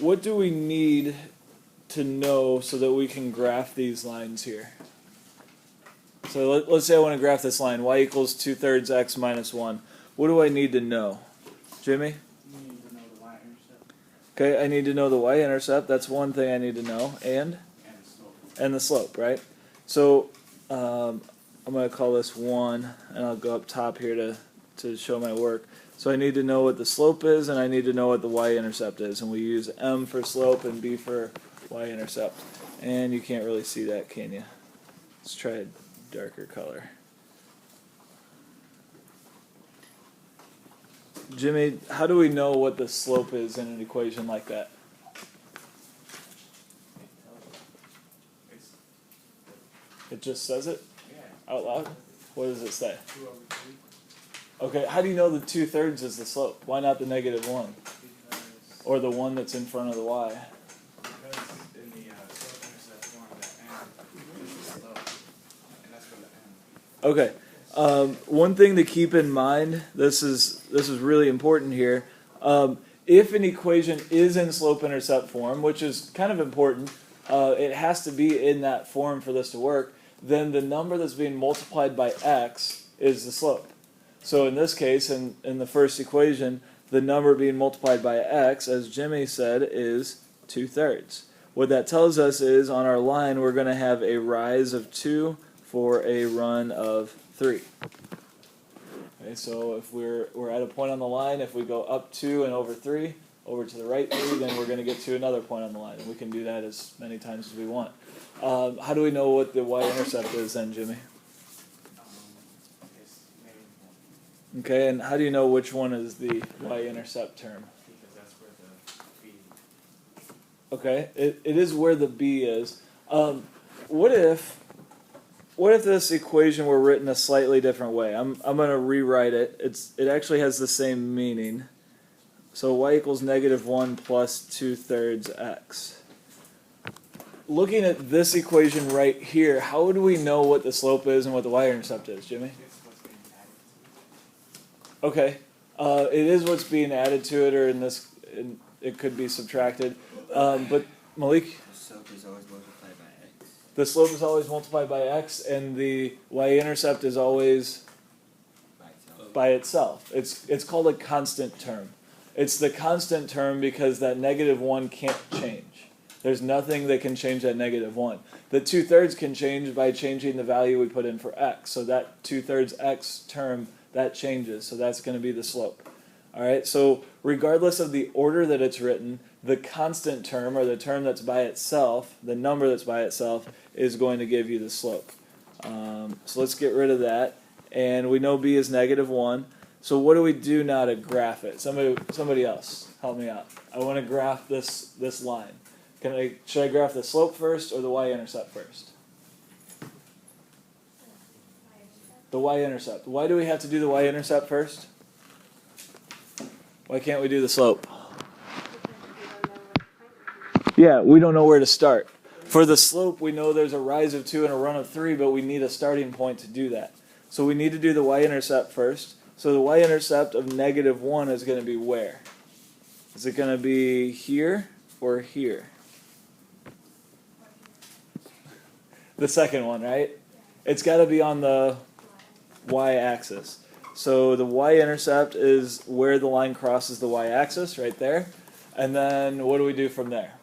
what do we need to know so that we can graph these lines here? So let's say I want to graph this line, y equals 2/3 x minus 1. What do I need to know? Jimmy? You need to know the y-intercept. Okay, I need to know the y-intercept. That's one thing I need to know. And And the slope. And the slope, right? So I'm going to call this 1, and I'll go up top here to show my work. So I need to know what the slope is, and I need to know what the y-intercept is. And we use m for slope and b for y-intercept. And you can't really see that, can you? Let's try a darker color. Jimmy, how do we know what the slope is in an equation like that? It just says it out loud? What does it say? 2/3. Okay, how do you know the 2/3 is the slope? Why not the -1? Or the one that's in front of the y? Because in the slope-intercept form, the m is the slope, and that's for the m. Okay. One thing to keep in mind, this is really important here. If an equation is in slope-intercept form, which is kind of important, it has to be in that form for this to work, then the number that's being multiplied by x is the slope. So in this case, in the first equation, the number being multiplied by x, as Jimmy said, is 2/3. What that tells us is on our line we're going to have a rise of 2 for a run of 3. Okay, so if we're at a point on the line, if we go up 2 and over 3, over to the right 3, then we're going to get to another point on the line. And we can do that as many times as we want. How do we know what the y-intercept is then, Jimmy? It's -1. Okay, and how do you know which one is the y-intercept term? Because that's where the b. Okay, it is where the b is. What if this equation were written a slightly different way? I'm going to rewrite it. It actually has the same meaning. So y equals -1 plus 2/3 x. Looking at this equation right here, how would we know what the slope is and what the y-intercept is, Jimmy? It's what's being added to it. Okay, it is what's being added to it, or it could be subtracted. But Malik, The slope is always multiplied by x. the slope is always multiplied by x, and the y-intercept is always by itself. It's called a constant term. It's the constant term because that -1 can't change. There's nothing that can change that -1. The 2/3 can change by changing the value we put in for x. So that 2/3 x term, that changes. So that's going to be the slope. All right. So regardless of the order that it's written, the constant term, or the term that's by itself, the number that's by itself, is going to give you the slope. So let's get rid of that. And we know b is -1. So what do we do now to graph it? Somebody else, help me out. I want to graph this line. Should I graph the slope first or the y-intercept first? The y-intercept. Why do we have to do the y-intercept first? Why can't we do the slope? Yeah, we don't know where to start. For the slope, we know there's a rise of 2 and a run of 3, but we need a starting point to do that. So we need to do the y-intercept first. So the y-intercept of -1 is going to be where? Is it going to be here or here? The second one, right? It's got to be on the y-axis. So the y-intercept is where the line crosses the y-axis, right there. And then what do we do from there?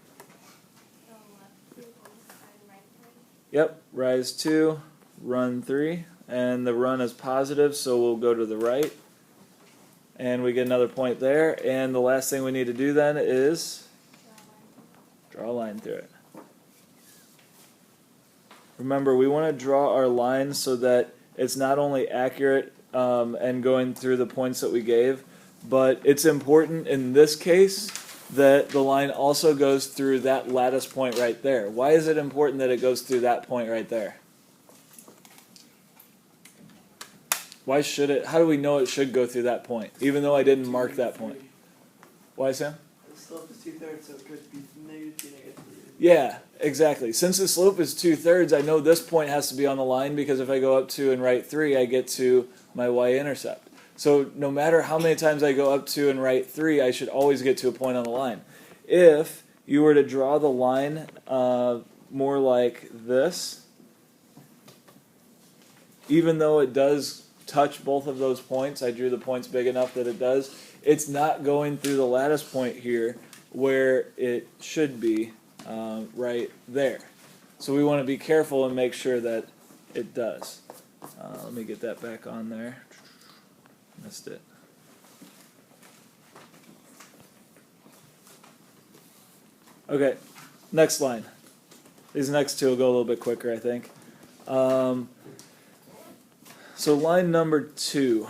Yep, rise 2, run 3. And the run is positive, so we'll go to the right. And we get another point there. And the last thing we need to do then is draw a line through it. Remember, we want to draw our lines so that it's not only accurate and going through the points that we gave, but it's important in this case that the line also goes through that lattice point right there. Why is it important that it goes through that point right there? Why should it? How do we know it should go through that point, even though I didn't mark that point? Why, Sam? The slope is 2/3, so it could be -2, -3. Yeah, exactly. Since the slope is 2/3, I know this point has to be on the line because if I go up 2 and right 3, I get to my y-intercept. So no matter how many times I go up 2 and right 3, I should always get to a point on the line. If you were to draw the line more like this, even though it does touch both of those points, I drew the points big enough that it does, it's not going through the lattice point here where it should be right there. So we want to be careful and make sure that it does. Let me get that back on there. Missed it. Okay, next line. These next two will go a little bit quicker, I think. So line number 2.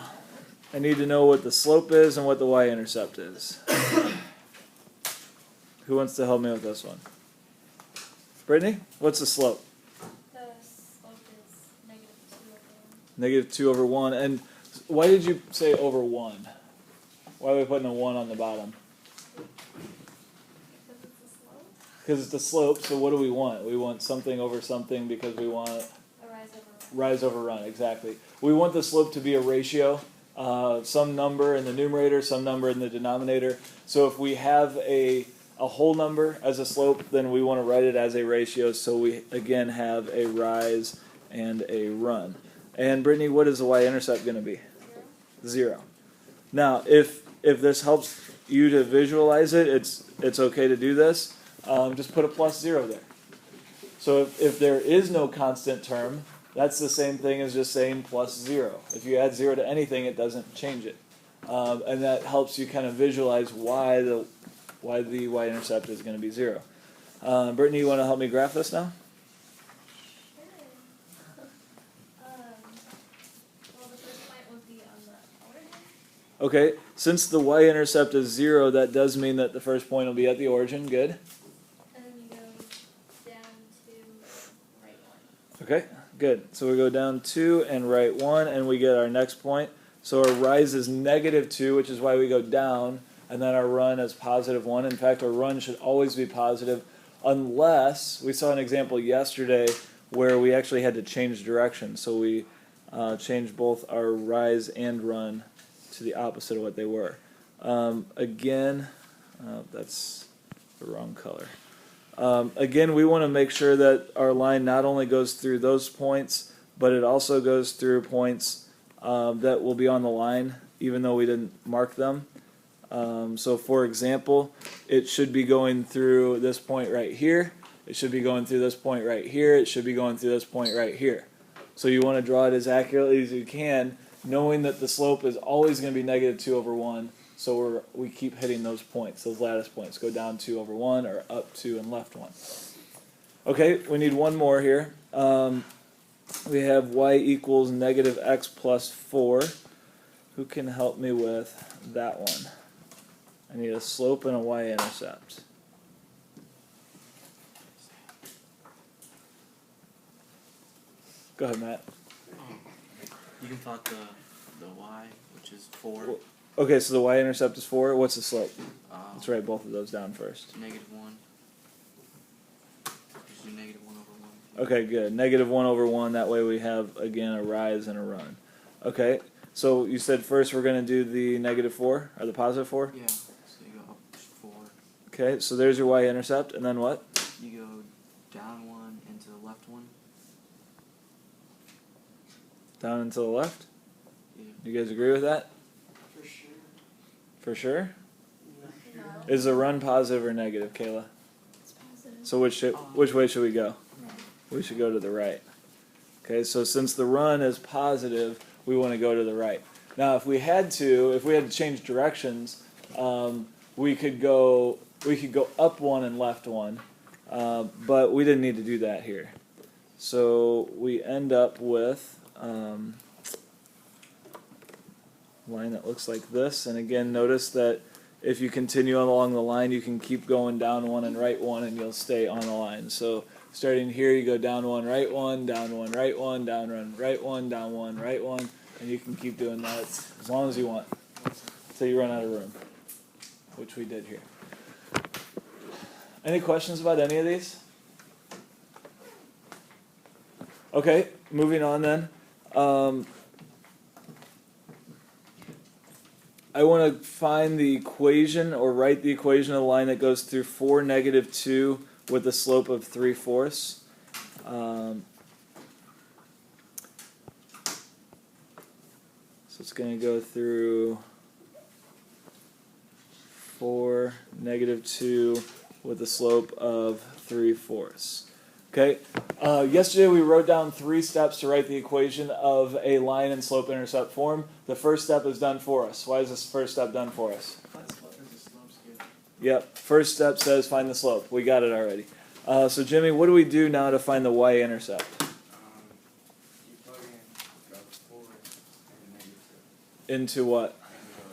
I need to know what the slope is and what the y-intercept is. Who wants to help me with this one? Brittany, what's the slope? The slope is -2 over 1. -2 over 1. And why did you say over 1? Why are we putting a 1 on the bottom? Because it's a slope. Because it's the slope, so what do we want? We want something over something because we want A rise over run. rise over run, exactly. We want the slope to be a ratio, some number in the numerator, some number in the denominator. So if we have a whole number as a slope, then we want to write it as a ratio, so we again have a rise and a run. And Brittany, what is the y-intercept going to be? 0. Now, if this helps you to visualize it, it's okay to do this. Just put a +0 there. So if there is no constant term, that's the same thing as just saying +0. If you add 0 to anything, it doesn't change it. And that helps you kind of visualize why the y-intercept is going to be 0. Brittany, you want to help me graph this now? Well, the first point would be on the origin. Okay, since the y-intercept is 0, that does mean that the first point will be at the origin. Good. And then you go down to right 1. Okay, good. So we go down 2 and right 1, and we get our next point. So our rise is -2, which is why we go down, and then our run is +1. In fact, our run should always be positive, unless we saw an example yesterday where we actually had to change direction. So we changed both our rise and run to the opposite of what they were. Again, that's the wrong color. Again, we want to make sure that our line not only goes through those points, but it also goes through points that will be on the line, even though we didn't mark them. So for example, it should be going through this point right here. It should be going through this point right here. It should be going through this point right here. So you want to draw it as accurately as you can, knowing that the slope is always going to be -2 over 1. So we keep hitting those points, those lattice points. Go down 2 over 1 or up 2 and left 1. Okay, we need one more here. We have y equals -x plus 4. Who can help me with that one? I need a slope and a y-intercept. Go ahead, Matt. You can plot the y, which is 4. Okay, so the y-intercept is 4. What's the slope? Uh, Let's write both of those down first. -1. Just do -1 over 1. Okay, good. -1 over 1. That way we have, again, a rise and a run. Okay, so you said first we're going to do the -4, or the +4? Yeah, so you go up 4. Okay, so there's your y-intercept, and then what? You go down 1 and to the left 1. Down and to the left? Yeah. You guys agree with that? For sure. For sure? No. Is the run positive or negative, Kayla? It's positive. So which way should we go? We should go to the right. Okay, so since the run is positive, we want to go to the right. Now, if we had to change directions, we could go up 1 and left 1, but we didn't need to do that here. So we end up with a line that looks like this. And again, notice that if you continue along the line, you can keep going down 1 and right 1, and you'll stay on the line. So starting here, you go down 1, right 1, down 1, right 1, down 1, right 1, down 1, right 1, and you can keep doing that as long as you want until you run out of room, which we did here. Any questions about any of these? Okay, moving on then. I want to find the equation or write the equation of the line that goes through 4, -2 with a slope of 3/4. So it's going to go through 4, -2 with a slope of 3/4. Okay. Yesterday we wrote down 3 steps to write the equation of a line in slope-intercept form. The first step is done for us. Why is this first step done for us? Yep. First step says find the slope. We got it already. So Jimmy, what do we do now to find the y-intercept? You plug in the 4 and -2. Into what? And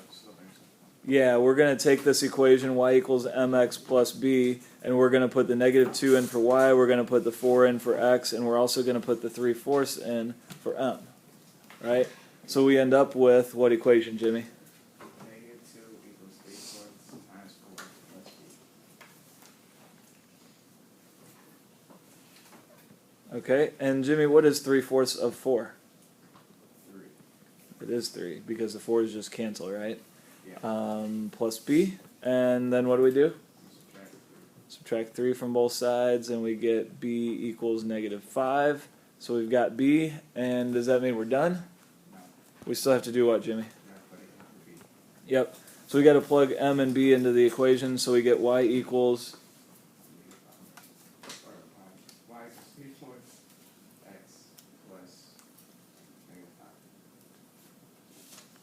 the slope intercept. Yeah, we're going to take this equation y equals mx plus b, and we're going to put the -2 in for y, we're going to put the 4 in for x, and we're also going to put the 3/4 in for m. Right? So we end up with what equation, Jimmy? -2 equals 3/4 times 4 plus b. Okay, and Jimmy, what is 3/4 of 4? 3. It is 3, because the 4's just cancel, right? Yeah. Plus b, and then what do we do? Subtract 3. Subtract 3 from both sides, and we get b equals -5. So we've got b, and does that mean we're done? No. We still have to do what, Jimmy? You gotta put it in b. Yep. So we got to plug m and b into the equation, so we get y equals, Y is 3/4 x plus -5.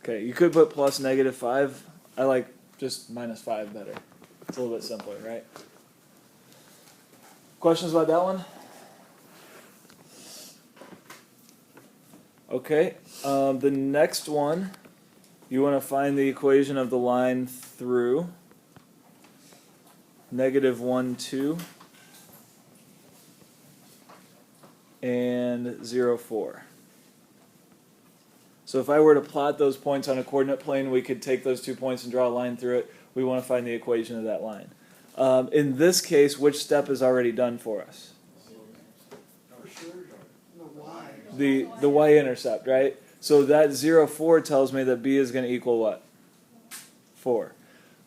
okay, you could put plus -5. I like just -5 better. It's a little bit simpler, right? Questions about that one? Okay, the next one, you want to find the equation of the line through -1, 2 and 0, 4. So if I were to plot those points on a coordinate plane, we could take those 2 points and draw a line through it. We want to find the equation of that line. In this case, which step is already done for us? No, why? The y-intercept, right? So that 0, 4 tells me that b is going to equal what? 4.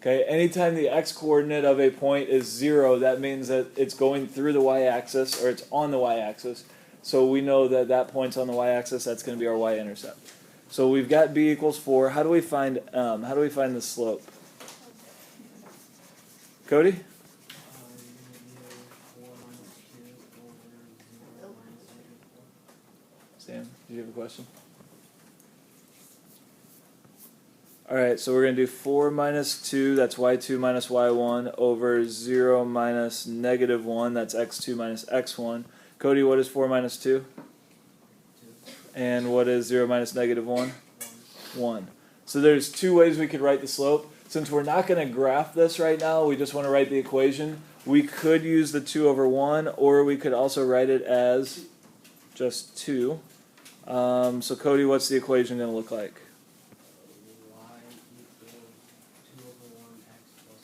Okay, anytime the x-coordinate of a point is 0, that means that it's going through the y-axis, or it's on the y-axis. So we know that that point's on the y-axis, that's going to be our y-intercept. So we've got b equals 4. How do we find how do we find the slope? Cody? Sam, did you have a question? Alright, so we're going to do 4 minus 2, that's y2 minus y1, over 0 minus -1, that's x2 minus x1. Cody, what is 4 minus 2? And what is 0 minus -1? 1. So there's 2 ways we could write the slope. Since we're not going to graph this right now, we just want to write the equation. We could use the 2 over 1, or we could also write it as just 2. So Cody, what's the equation going to look like? Y equals 2 over 1 x plus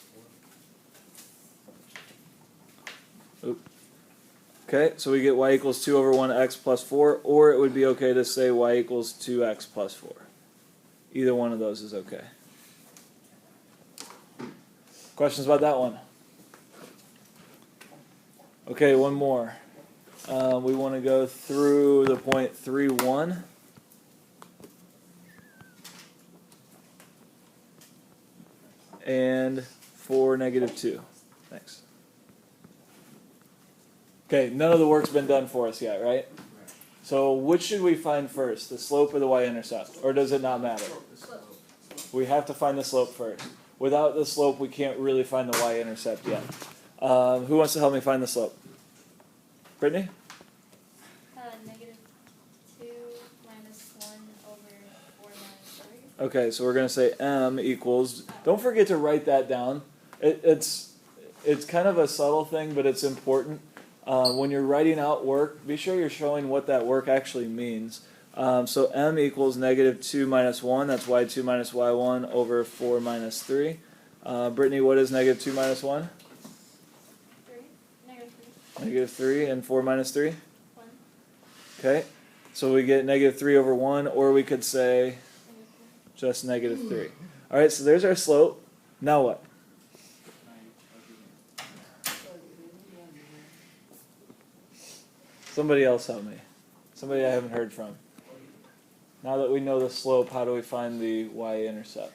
4. Oop. Okay, so we get y equals 2 over 1 x plus 4, or it would be okay to say y equals 2x plus 4. Either one of those is okay. Questions about that one? Okay, one more. We want to go through the point 3, 1. And 4, -2. Thanks. Okay, none of the work's been done for us yet, right? So which should we find first, the slope or the y-intercept? Or does it not matter? We have to find the slope first. Without the slope, we can't really find the y-intercept yet. Who wants to help me find the slope? Brittany? -2 minus 1 over 4 minus 3. Okay, so we're going to say m equals... Don't forget to write that down. It's kind of a subtle thing, but it's important. When you're writing out work, be sure you're showing what that work actually means. So m equals -2 minus 1. That's y2 minus y1 over 4 minus 3. Brittany, what is -2 minus 1? 3. -3 and 4 minus 3? 1. Okay, so we get -3 over 1, or we could say -3. just -3. All right, so there's our slope. Now what? Somebody else help me. Somebody I haven't heard from. Now that we know the slope, how do we find the y-intercept?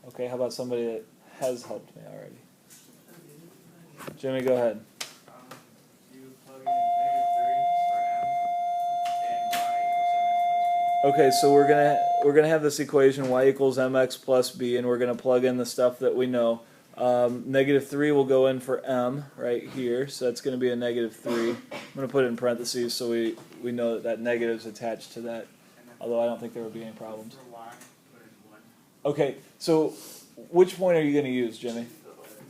Okay, how about somebody that has helped me already? Jimmy, go ahead. You plug in -3 for m and y equals mx plus b. Okay, so we're gonna have this equation y equals mx plus b, and we're gonna plug in the stuff that we know. -3 will go in for m right here, so that's gonna be a -3. I'm gonna put it in parentheses so we know that negative is attached to that. And then Although I don't think there would be any problems. for y, put in 1. Okay, so which point are you gonna use, Jimmy?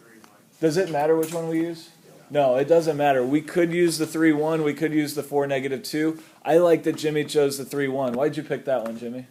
3, 1. Does it matter which one we use? No, it doesn't matter. We could use the 3, 1. We could use the 4, -2. I like that Jimmy chose the 3, 1. Why'd you pick that one, Jimmy?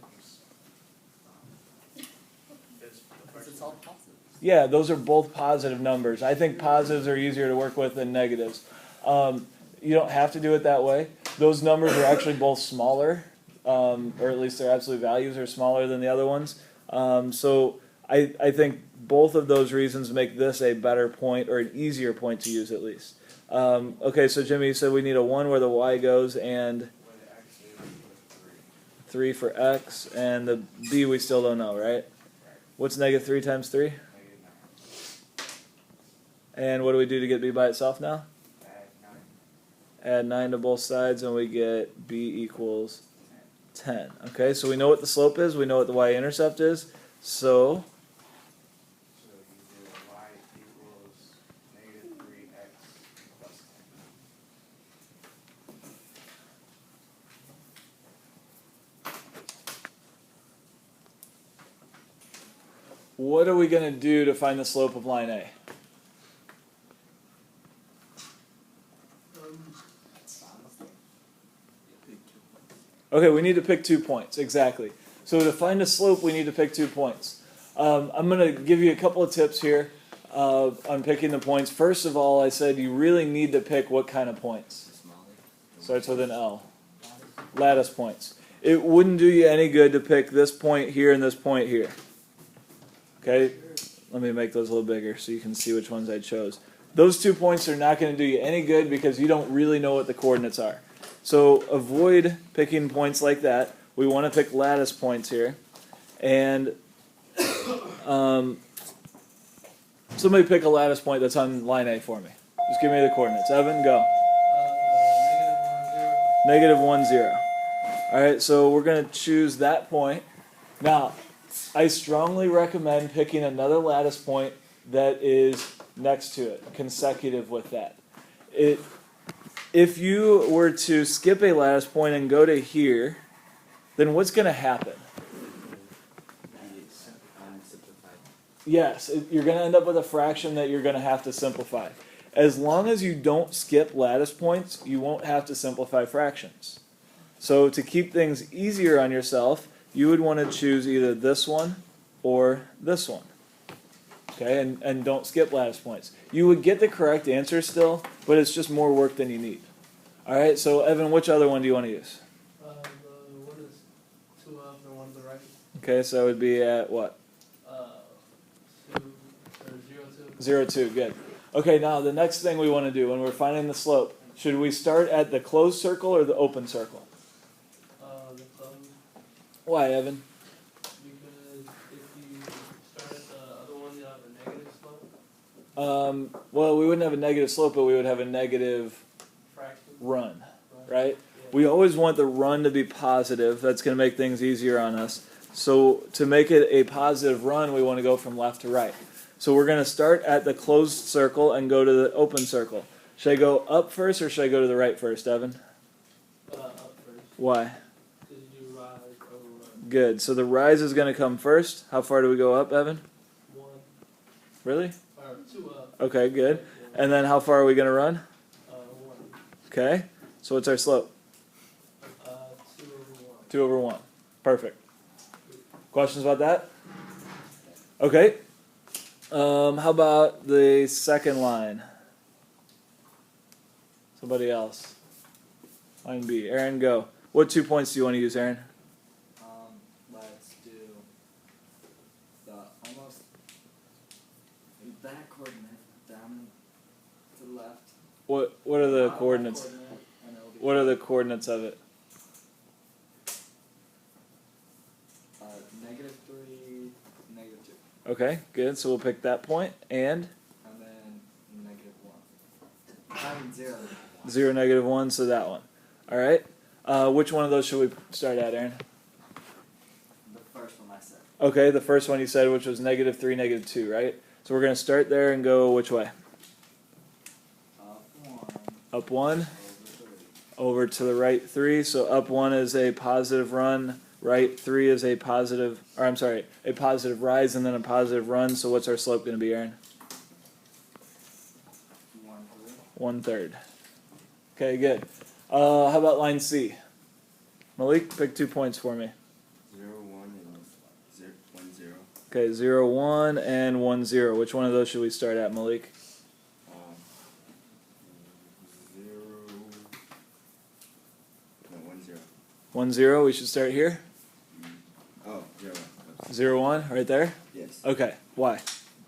Because it's all positive. Yeah, those are both positive numbers. I think positives are easier to work with than negatives. You don't have to do it that way. Those numbers are actually both smaller, or at least their absolute values are smaller than the other ones. So I think both of those reasons make this a better point, or an easier point to use at least. Okay, so Jimmy, you said we need a 1 where the y goes, and Where the x is, put 3 3. for x, and the b we still don't know, right? What's -3 times 3? -9. And what do we do to get b by itself now? Add 9. Add 9 to both sides, and we get b equals 10. Okay, so we know what the slope is, we know what the y-intercept is, so So you do y equals -3x plus 10. what are we going to do to find the slope of line A? Okay, we need to pick 2 points, exactly. So to find a slope, we need to pick 2 points. I'm going to give you a couple of tips here on picking the points. First of all, I said you really need to pick what kind of points. Starts with an L. Lattice points. It wouldn't do you any good to pick this point here and this point here. Okay, let me make those a little bigger so you can see which ones I chose. Those 2 points are not going to do you any good because you don't really know what the coordinates are. So avoid picking points like that. We want to pick lattice points here. And somebody pick a lattice point that's on line A for me. Just give me the coordinates. Evan, go. -1, 0. All right, so we're going to choose that point. Now, I strongly recommend picking another lattice point that is next to it, consecutive with that. If you were to skip a lattice point and go to here, then what's going to happen? Yes, you're going to end up with a fraction that you're going to have to simplify. As long as you don't skip lattice points, you won't have to simplify fractions. So to keep things easier on yourself, you would want to choose either this one or this one. Okay, and don't skip lattice points. You would get the correct answer still, but it's just more work than you need. All right, so Evan, which other one do you want to use? The one is 2 up and one to the right. Okay, so it would be at what? 0, 2. 0, 2, good. Okay, now the next thing we want to do when we're finding the slope, should we start at the closed circle or the open circle? The closed. Why, Evan? Because if you start at the other one, you'll have a negative slope. Well, we wouldn't have a negative slope, but we would have a negative Fraction. run, right? Yeah. We always want the run to be positive. That's going to make things easier on us. So to make it a positive run, we want to go from left to right. So we're going to start at the closed circle and go to the open circle. Should I go up first or should I go to the right first, Evan? Up first. Why? Because you do rise over run. Good. So the rise is going to come first. How far do we go up, Evan? 1. Really? Or 2 up. Okay, good. And then how far are we going to run? 1. Okay. So what's our slope? 2 over 1. 2 over 1. Perfect. Questions about that? Okay. How about the second line? Somebody else. Line B. Aaron, go. What 2 points do you want to use, Aaron? Let's do the almost that coordinate down to the left. What are the That coordinates? coordinate, and it'll be What are the coordinates of it? -3, -2, Okay, good. So we'll pick that point and and then -1. I mean 0. 0, -1. So that one. All right. Which one of those should we start at, Aaron? The first one I said. Okay, the first one you said, which was -3, -2, right? So we're gonna start there and go which way? Up 1, Up 1, over 3. over to the right 3. So up 1 is a positive run. Right 3 is a positive, or I'm sorry, a positive rise and then a positive run. So what's our slope going to be, Aaron? 1/3. 1/3. Okay, good. How about line C? Malik, pick 2 points for me. 0, 1, and 1, 0. Okay, 0, 1, and 1, 0. Which one of those should we start at, Malik? 0. No, 1, 0. 1, 0. We should start here. Oh, 0, 1. 0, 1, right there. Yes. Okay. Why?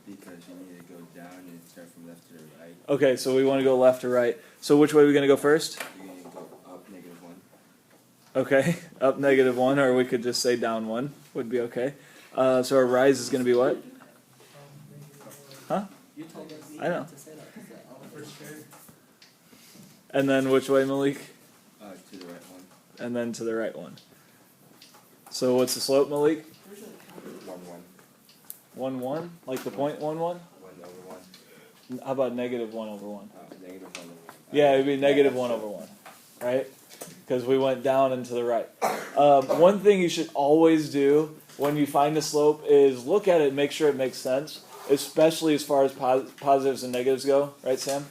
Because you need to go down and start from left to right. Okay, so we want to go left to right. So which way are we going to go first? You're going to go up -1. Okay, up -1, or we could just say down 1 would be okay. So our rise is going to be what? Huh? You told us I know. to say that. For sure. And then which way, Malik? To the right 1. And then to the right 1. So what's the slope, Malik? 1, 1. 1, 1? Like the point 1, 1? 1 over 1. How about -1 over 1? -1 over 1. Yeah, it'd be -1 over 1, right? Because we went down and to the right. One thing you should always do when you find a slope is look at it and make sure it makes sense, especially as far as positives and negatives go, right, Sam?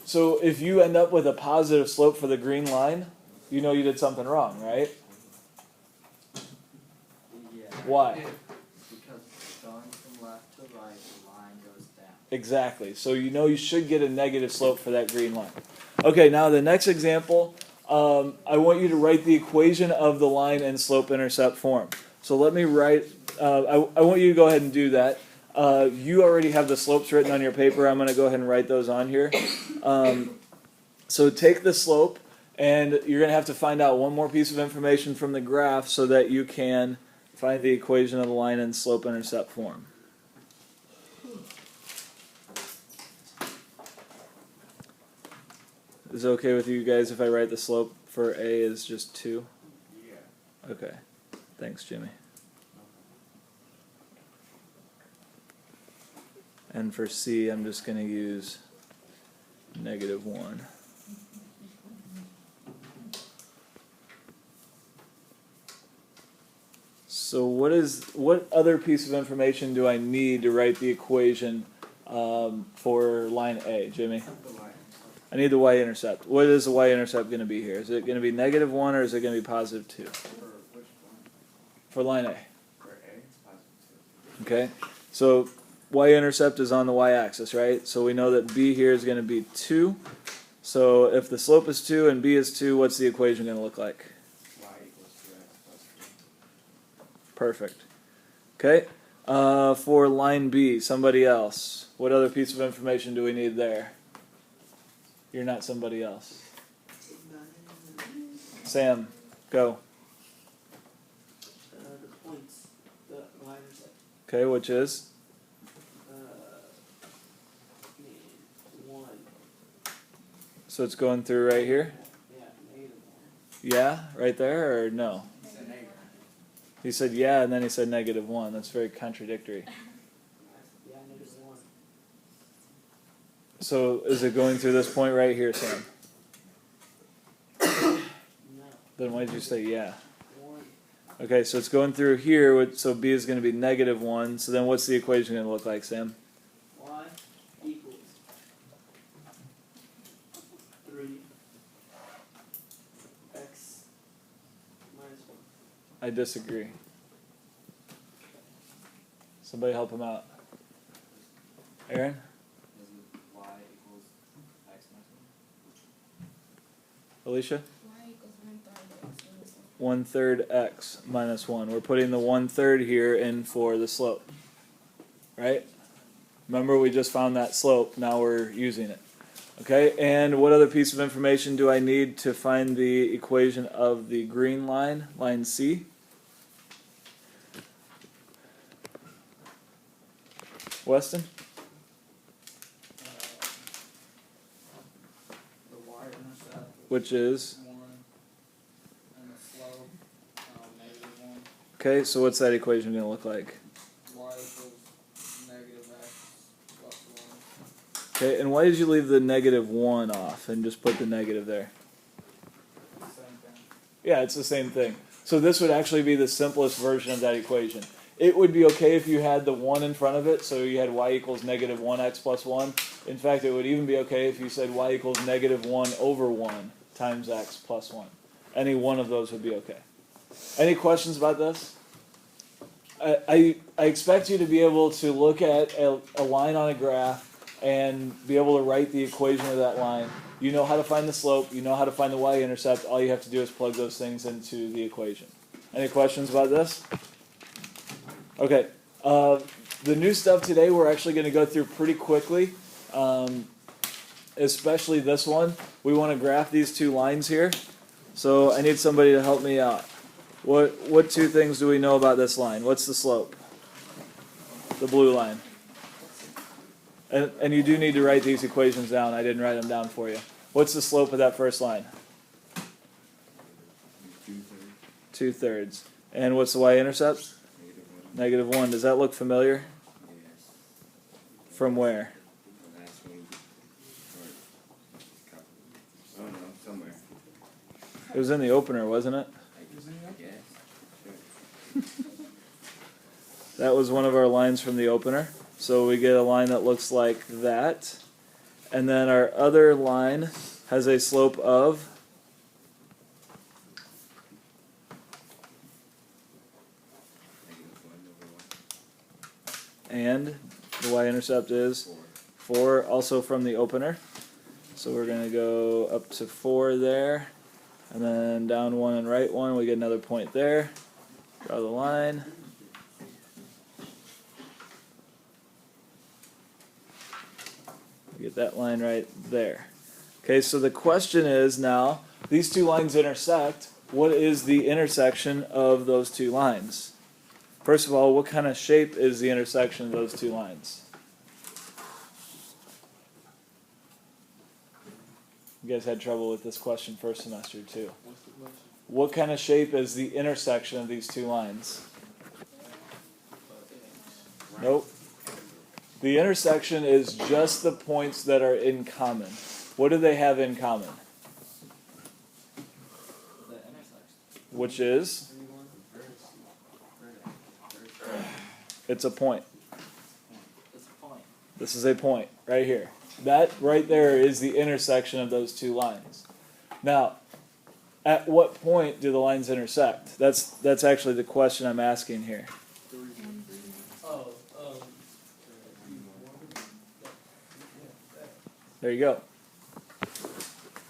So if you end up with a positive slope for the green line, you know you did something wrong, right? Yeah. Why? Because going from left to right, the line goes down. Exactly. So you know you should get a negative slope for that green line. Okay, now the next example, I want you to write the equation of the line in slope-intercept form. So let me write, I want you to go ahead and do that. You already have the slopes written on your paper. I'm going to go ahead and write those on here. So take the slope, and you're going to have to find out one more piece of information from the graph so that you can find the equation of the line in slope-intercept form. Is it okay with you guys if I write the slope for A is just 2? Yeah. Okay. Thanks, Jimmy. And for C, I'm just going to use -1. So what other piece of information do I need to write the equation for line A, Jimmy? The line. I need the y-intercept. What is the y-intercept going to be here? Is it going to be -1 or is it going to be +2? For which one? For line A. For A, it's +2. Okay, so y-intercept is on the y-axis, right? So we know that b here is going to be 2. So if the slope is 2 and b is 2, what's the equation going to look like? Y equals 2x plus 3. Perfect. Okay, for line B, somebody else. What other piece of information do we need there? You're not somebody else. Sam, go. The points, the y-intercept. Okay, which is? 1. So it's going through right here? Yeah, -1. Yeah, right there, or no? It's a negative. He said yeah, and then he said -1. That's very contradictory. Yeah, -1. So is it going through this point right here, Sam? No. Then why did you say yeah? 1. Okay, so it's going through here, so b is going to be -1. So then what's the equation going to look like, Sam? Y equals 3 x minus 1. I disagree. Somebody help him out. Aaron? Is it y Alicia? Y equals 1/3 x minus 1. We're putting the 1/3 here in for the slope. Right? Remember we just found that slope, now we're using it. Okay, and what other piece of information do I need to find the equation of the green line, line C? Weston? The y-intercept. Which is? 1, and the slope, -1. Okay, so what's that equation going to look like? Y equals negative x plus 1. Okay, and why did you leave the -1 off and just put the negative there? Same thing. Yeah, it's the same thing. So this would actually be the simplest version of that equation. It would be okay if you had the 1 in front of it, so you had y equals -1x plus 1. In fact, it would even be okay if you said y equals -1/1 times x plus 1. Any one of those would be okay. Any questions about this? I expect you to be able to look at a line on a graph and be able to write the equation of that line. You know how to find the slope, you know how to find the y-intercept, all you have to do is plug those things into the equation. Any questions about this? Okay, the new stuff today we're actually going to go through pretty quickly, especially this one. We want to graph these two lines here, so I need somebody to help me out. What two things do we know about this line? What's the slope? The blue line. And you do need to write these equations down. I didn't write them down for you. What's the slope of that first line? 2/3. And what's the y-intercept? -1. Does that look familiar? Yes. From where? The last one. Oh no, somewhere. It was in the opener, wasn't it? Yes. That was one of our lines from the opener. So we get a line that looks like that. And then our other line has a slope of and the y-intercept is 4, also from the opener. So we're going to go up to 4 there, and then down 1 and right 1, we get another point there. Draw the line. We get that line right there. Okay, so the question is now, these two lines intersect. What is the intersection of those two lines? First of all, what kind of shape is the intersection of those two lines? You guys had trouble with this question first semester too. What's the question? What kind of shape is the intersection of these two lines? Nope. The intersection is just the points that are in common. What do they have in common? The intersection. Which is? It's a point. It's a point. This is a point right here. That right there is the intersection of those two lines. Now, at what point do the lines intersect? That's actually the question I'm asking here. Oh, There you go.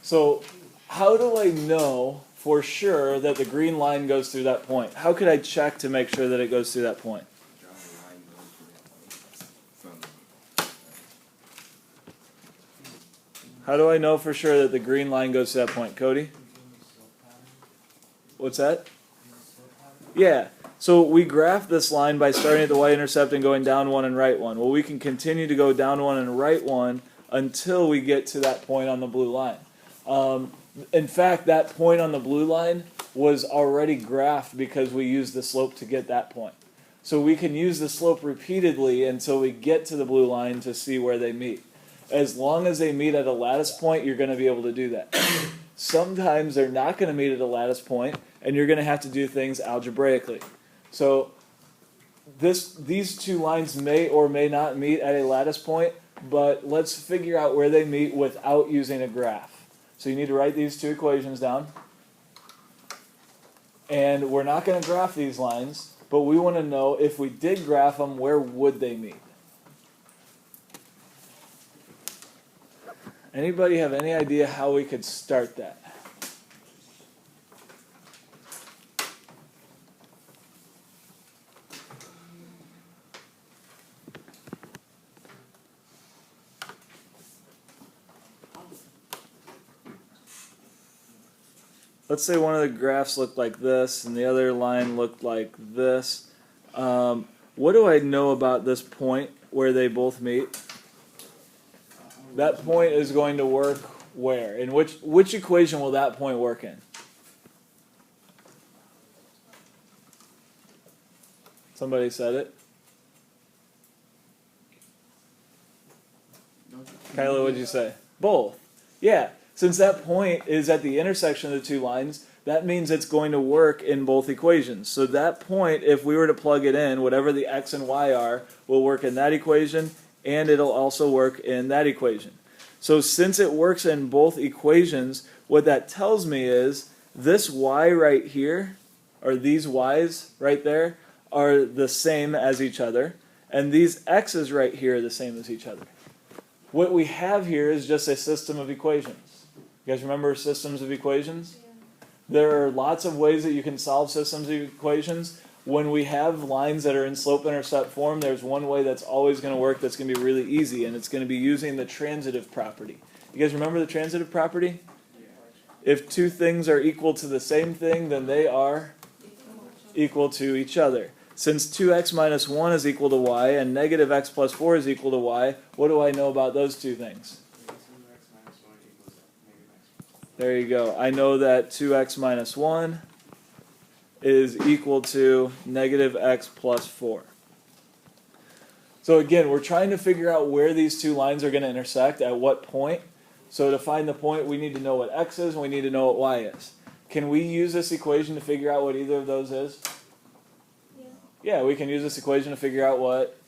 So, how do I know for sure that the green line goes through that point? How could I check to make sure that it goes through that point? Draw a line going through that point. How do I know for sure that the green line goes to that point? Cody? What's that? Yeah. So we graph this line by starting at the y-intercept and going down 1 and right 1. Well, we can continue to go down 1 and right 1 until we get to that point on the blue line. In fact, that point on the blue line was already graphed because we used the slope to get that point. So we can use the slope repeatedly until we get to the blue line to see where they meet. As long as they meet at a lattice point, you're going to be able to do that. Sometimes they're not going to meet at a lattice point, and you're going to have to do things algebraically. So these two lines may or may not meet at a lattice point, but let's figure out where they meet without using a graph. So you need to write these two equations down. And we're not going to graph these lines, but we want to know if we did graph them, where would they meet? Anybody have any idea how we could start that? let's say one of the graphs looked like this and the other line looked like this. What do I know about this point where they both meet? That point is going to work where? In which equation will that point work in? Somebody said it. Kyla, what'd you say? Both. Yeah. Since that point is at the intersection of the two lines, that means it's going to work in both equations. So that point, if we were to plug it in, whatever the x and y are, will work in that equation, and it'll also work in that equation. So since it works in both equations, what that tells me is this y right here, or these y's right there, are the same as each other, and these x's right here are the same as each other. What we have here is just a system of equations. You guys remember systems of equations? Yeah. There are lots of ways that you can solve systems of equations. When we have lines that are in slope-intercept form, there's one way that's always going to work that's going to be really easy, and it's going to be using the transitive property. You guys remember the transitive property? If two things are equal to the same thing, then they are equal to each other. Since 2x minus 1 is equal to y and negative x plus 4 is equal to y, what do I know about those two things? There you go. I know that 2x minus 1 is equal to negative x plus 4. So again, we're trying to figure out where these two lines are going to intersect, at what point. So to find the point, we need to know what x is and we need to know what y is. Can we use this equation to figure out what either of those is? Yeah, we can use this equation to figure out what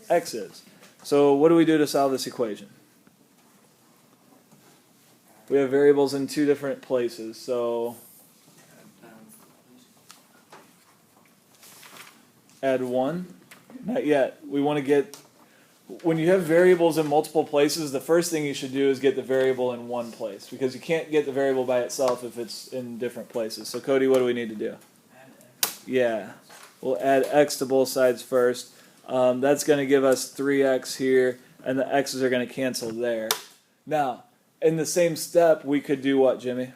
x is. So what do we do to solve this equation? We have variables in two different places, so add 1. Not yet. We want to get, when you have variables in multiple places, the first thing you should do is get the variable in one place, because you can't get the variable by itself if it's in different places. So Cody, what do we need to do? Yeah. We'll add x to both sides first. That's going to give us 3x here, and the x's are going to cancel there. Now, in the same step, we could do what, Jimmy?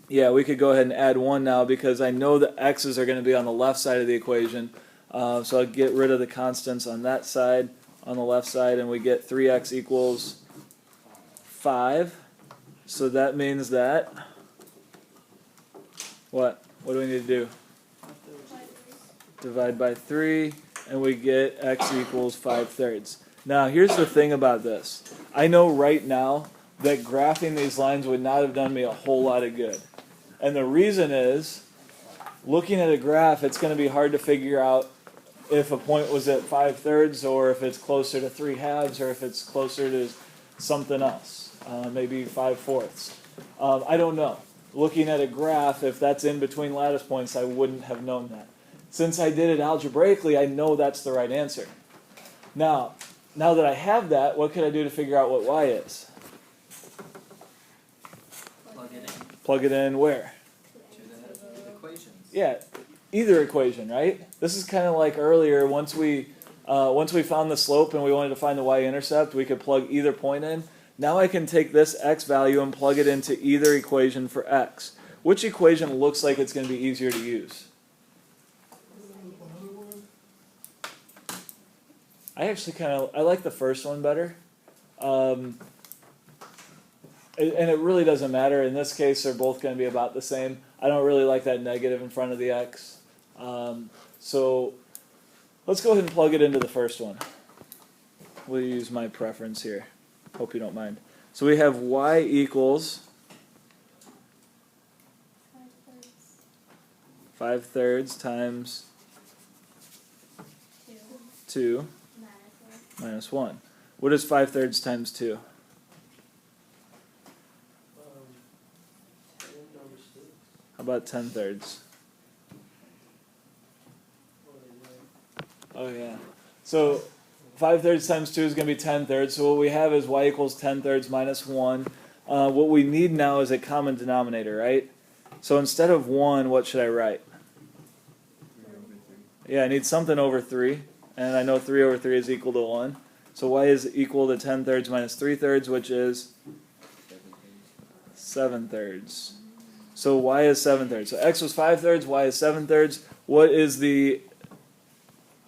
Yeah, we could go ahead and add 1 now, because I know the x's are going to be on the left side of the equation. So I'll get rid of the constants on that side, on the left side, and we get 3x equals 5. So that means that, what? What do we need to do? Divide by 3, and we get x equals 5/3. Now, here's the thing about this. I know right now that graphing these lines would not have done me a whole lot of good. And the reason is, looking at a graph, it's going to be hard to figure out if a point was at 5/3, or if it's closer to 3/2, or if it's closer to something else, maybe 5/4. I don't know. Looking at a graph, if that's in between lattice points, I wouldn't have known that. Since I did it algebraically, I know that's the right answer. Now that I have that, what could I do to figure out what y is? Plug it in Plug it in where? to the equations. Yeah, either equation, right? This is kind of like earlier, once we found the slope and we wanted to find the y-intercept, we could plug either point in. Now I can take this x value and plug it into either equation for x. Which equation looks like it's going to be easier to use? I actually I like the first one better. And it really doesn't matter. In this case, they're both going to be about the same. I don't really like that negative in front of the x. So let's go ahead and plug it into the first one. We'll use my preference here. Hope you don't mind. So we have y equals 5/3 times 2 minus 1. What is 5/3 times 2? 10 over 6. How about 10/3? Oh yeah. So 5/3 times 2 is going to be 10/3. So what we have is y equals 10/3 minus 1. What we need now is a common denominator, right? So instead of 1, what should I write? Yeah, I need something over 3. And I know 3 over 3 is equal to 1. So y is equal to 10/3 minus 3/3, which is 7/3. So y is 7/3. So x was 5/3, y is 7/3. What is the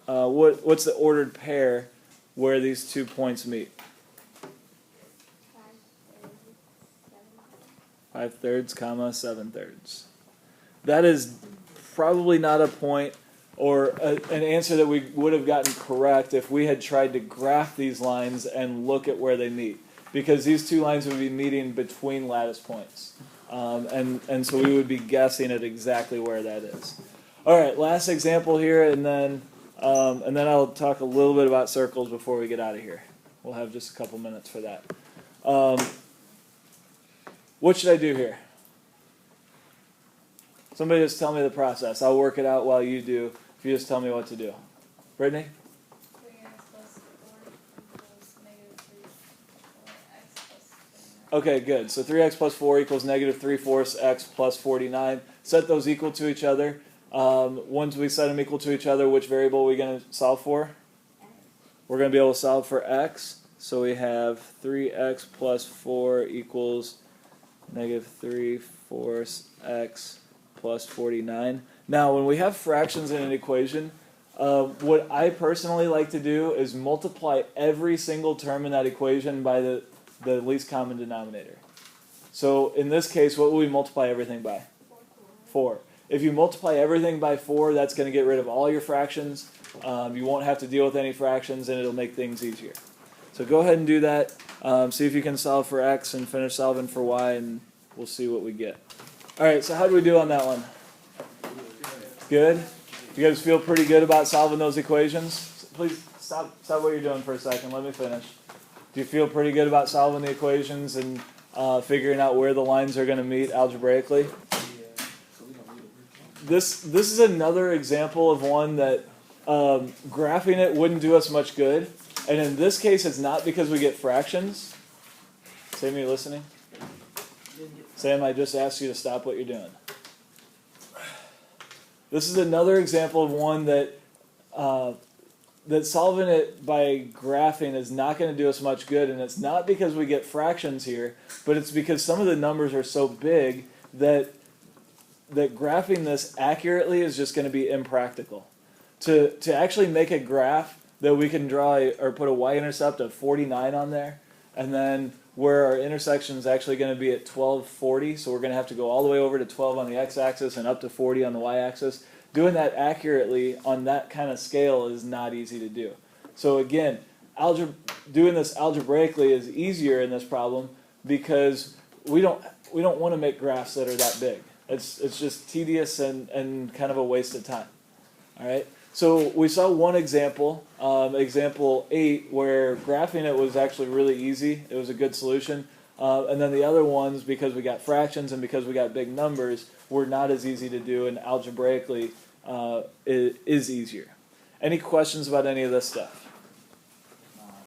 what's the ordered pair where these 2 points meet? 5/3, 7/3. That is probably not a point or an answer that we would have gotten correct if we had tried to graph these lines and look at where they meet, because these two lines would be meeting between lattice points, and so we would be guessing at exactly where that is. All right, last example here, and then I'll talk a little bit about circles before we get out of here. We'll have just a couple minutes for that. What should I do here? Somebody just tell me the process. I'll work it out while you do, if you just tell me what to do. Brittany? 3x plus 4 equals negative 3, 4x plus 49. Okay, good. So 3x plus 4 equals negative 3/4 x plus 49. Set those equal to each other. Once we set them equal to each other, which variable are we going to solve for? We're going to be able to solve for x. So we have 3x plus 4 equals negative 3/4 x plus 49. Now, when we have fractions in an equation, what I personally like to do is multiply every single term in that equation by the least common denominator. So in this case, what will we multiply everything by? 4. If you multiply everything by 4, that's going to get rid of all your fractions. You won't have to deal with any fractions, and it'll make things easier. So go ahead and do that. See if you can solve for x and finish solving for y, and we'll see what we get. All right, so how do we do on that one? Good? You guys feel pretty good about solving those equations? Please stop what you're doing for a second. Let me finish. Do you feel pretty good about solving the equations and figuring out where the lines are going to meet algebraically? This is another example of one that graphing it wouldn't do us much good. And in this case, it's not because we get fractions. Sam, are you listening? Sam, I just asked you to stop what you're doing. This is another example of one that solving it by graphing is not going to do us much good, and it's not because we get fractions here, but it's because some of the numbers are so big that graphing this accurately is just going to be impractical. To actually make a graph that we can draw or put a y-intercept of 49 on there, and then where our intersection is actually going to be at 1240, so we're going to have to go all the way over to 12 on the x-axis and up to 40 on the y-axis. Doing that accurately on that kind of scale is not easy to do. So again, doing this algebraically is easier in this problem because we don't want to make graphs that are that big. It's just tedious and kind of a waste of time. All right. So we saw one example, example 8, where graphing it was actually really easy. It was a good solution. And then the other ones, because we got fractions and because we got big numbers, were not as easy to do, and algebraically is easier. Any questions about any of this stuff?